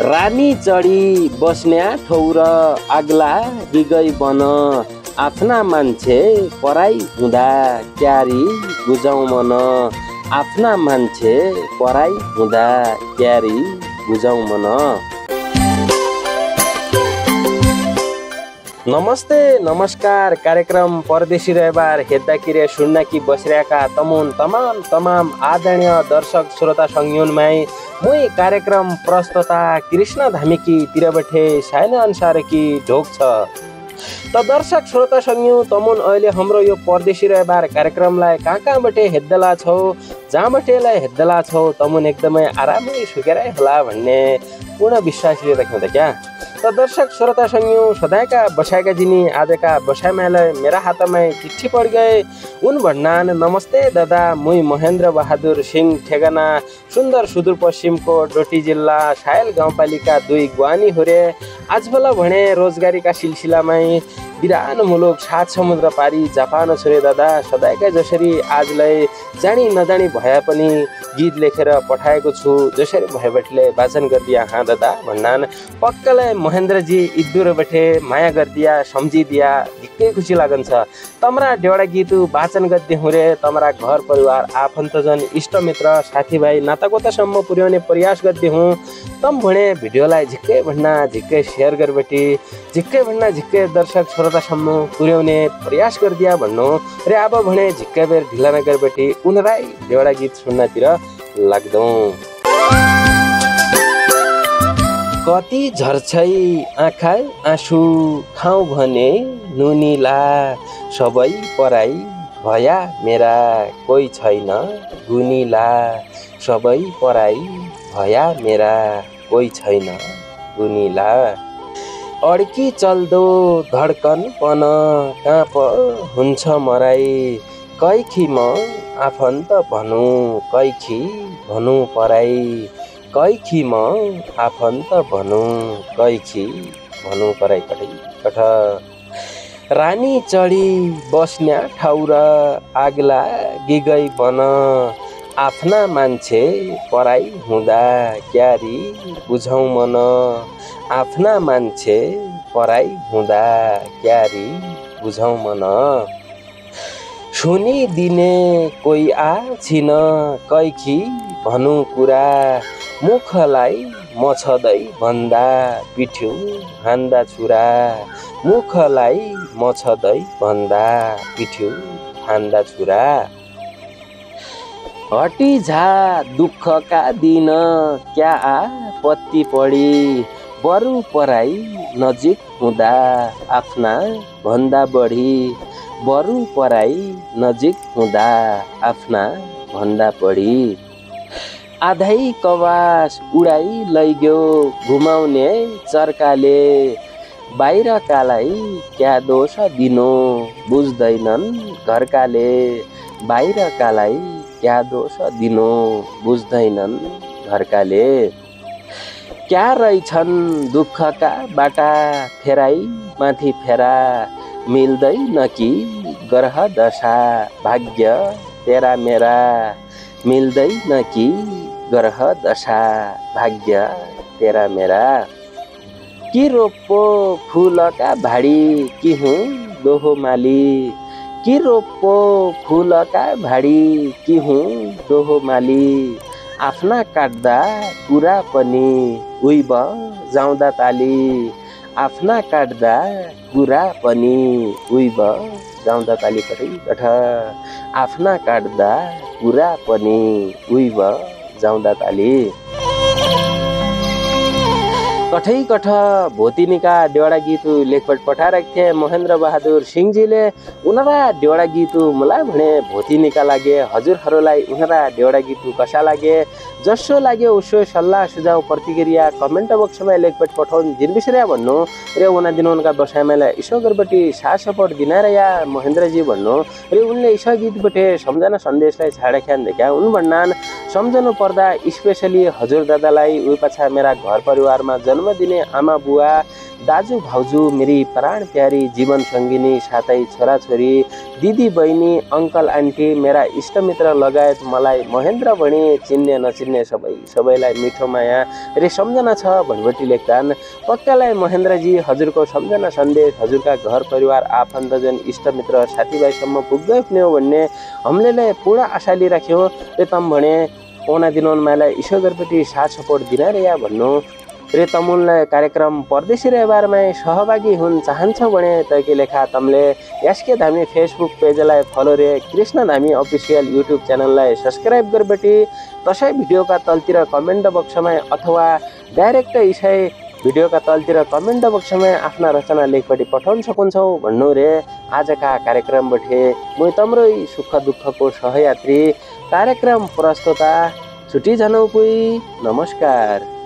रानी चढी बस्न्या ठौर आग्ला बिगै बन आफ्ना मान्छे पराई हुँदा क्यारी बुझाउ मन आफ्ना मान्छे पराई हुँदा क्यारी बुझाउ मन। नमस्ते नमस्कार कार्यक्रम परदेशी रहबार हेद्दाकिरे सुन्नाकी बसिरहेका तमाम आदरणीय दर्शक श्रोता संयुनमाई मुई कार्यक्रम प्रस्तुता कृष्ण धामीकी तिरबठे साइन अनुसारकी ढोक छ। त दर्शक श्रोता संयु तमुन अहिले हाम्रो यो परदेशी रहबार कार्यक्रमलाई कहाँबाट हेद्दला छौ जहाँबाटलाई हेद्दला छौ तमुन एकदमै आरामै सुकेरै होला भन्ने पूर्ण विश्वास लिएर राख्नु क्या। त दर्शक श्रोता संयु सदायका बसाएका जिनी आजका बसाइमालाई मेरा हातमा चिट्ठी पड़ गए उन भन्नान नमस्ते दादा मुई महेन्द्र बहादुर सिंह ठेगाना सुन्दर सुदूरपश्चिमको डोटी जिल्ला सायल गाउँपालिका 2 ग्वानी होरे आजभल भने रोजगारीका सिलसिलामै बिरानो मुलुक 7 समुद्र पारी जापान छोरे दादा सदायका जसरी आजलाई जानी नजानी भए पनि गीत लेखेर पठाएको छु जसरी भएबटले वाचन गरिदिया हाँ दादा भन्नान पक्कलाई महेन्द्रजी इद्दुर बैठे माया गरिदिया सम्झिदिया ढिक्कै खुसी लागन्छ। तमरा डेवडा गीत वाचन गर्दै हुँरे तमरा घर परिवार आफन्तजन इष्टमित्र साथीभाइ नातागोतासम्म पुर्याउने प्रयास गर्दै हुँ। तम भने भिडियोलाई झिक्कै भन्ना झिक्कै सेयर गरेबटी झिक्कै भन्ना झिक्कै दर्शक श्रोतासम्म पुर्याउने प्रयास गरिदिया भन्नु र अब भने झिक्कै बेर ढिला नगरेबटी उनीलाई डेवडा गीत सुन्नतिर लाग्दौँ। कति झर्छै आँखा आँसु खाऊ भने नुनिला सबै पराई भया मेरा कोही छैन गुनिला सबै पराई भया मेरा कोही छैन गुनिला अड्की चल्दो धड्कन पन काँप हुन्छ मराई कैखी म आफन्त भनु कैखी भनु पराई कैखी म आफन्त भनु कैखी भनु पराई कठ रानी चढी बस्न्या ठाउर आग्ला गिगै बन आफ्ना मान्छे पराई हुँदा क्यारी बुझाउ मन आफ्ना मान्छे पराई हुँदा क्यारी बुझाउ मन सुनिदिने कोही आछिन कैखी भनु कुरा मुखलाई मछदै भन्दा पिठ्यौ हान्दा छुरा मुखलाई मछदै भन्दा पिठ्यौ हान्दा छुरा हटी झा दुःखका दिन क्या आपत्ति पढी बरु पराई नजिक हुँदा आफ्ना भन्दा बढी बरु पराई नजिक हुँदा आफ्ना भन्दा बढी आधै कवास उडाई लैग्यो घुमाउने चर्काले बाहिरकालाई क्या दोष दिनु बुझ्दैनन् घरकाले बाहिरकालाई क्या दोष दिनु बुझ्दैनन् घरकाले क्या रहेछन् दुःखका बाटा फेराई माथि फेरा मिल्दैन कि ग्रह दशा भाग्य तेरा मेरा मिल्दैन कि ग्रह दशा भाग्य तेरा मेरा कि रोप्पो फुलका भाडी कि हुँ दोहो माली कि रोप्पो फुलका भाडी कि हुँ दोहो माली आफ्ना काट्दा कुरा पनि उइब जाउँदा ताली आफ्ना काट्दा कुरा पनि उइब जाउँदा ताली कठ आफ्ना काट्दा कुरा पनि उइब जाउँदा ताली कठै कठ भोतिनीका डेवडा गीत लेखपट पठाइरहेको थिए महेन्द्र बहादुर सिंहजीले उनीहरा डेवडा गीत मलाई भने भोतिनीका लागे हजुरहरूलाई उनीहरा डेवडा गीत कसा लागे जसो लाग्यो उसो सल्लाह सुझाव प्रतिक्रिया कमेन्ट बक्समा लेखपट पठाउन जिन बिसरिया भन्नु रे उना दिन उनका बसाइमालाई इसो गरबटी साथ सपोर्ट दिनारया महेन्द्रजी भन्नु रे उनले इसो गीतबटे सम्झना सन्देशलाई छाडे ख्यान देख्या उन भन्नान सम्झनु पर्दा स्पेशली हजुर दादालाई उही पाछा मेरा घर परिवारमा जन्म दिने आमा बुवा, दाजु भाउजू, मेरी प्राण प्यारी जीवन सङ्गिनी, साथै छोराछोरी, दिदी बहिनी, अङ्कल आन्टी, मेरा इष्टमित्र लगायत मलाई महेन्द्र भनी चिन्ने नचिन्ने सबैलाई मिठो माया रे सम्झना छ भन्बटी लेख्छन्। पक्कालाई महेन्द्रजी, हजुरको सम्झना सन्देश हजुरका घर परिवार आफन्तजन इष्टमित्र साथीभाइसम्म पुग्दै पुग्ने हो भन्ने हामीले पूर्ण आशा लिइराख्यौँ। रे तम भने पौना दिनोन मालाई ईश्वर गरपट्टि साथ सपोर्ट दिन रे या भन्नु रे तमुनलाई कार्यक्रम परदेशी रहेबारमै सहभागी हुन चाहन्छ भने तैके लेखा तमले एसके धामी फेसबुक पेजलाई फलो रे कृष्ण धामी अफिसियल युट्युब च्यानललाई सब्सक्राइब गरबटी तसै भिडियोका तलतिर कमेन्ट बक्समा अथवा डाइरेक्ट इसै भिडियोका तलतिर कमेन्ट बक्समा आफ्ना रचना लेखपट्टि पठाउन सकुन्छौ भन्नु रे आजका कार्यक्रमबाट म तम्रै सुख दुःखको सहयात्री कार्यक्रम प्रस्तुता छुट्टी जानौ पुई। नमस्कार।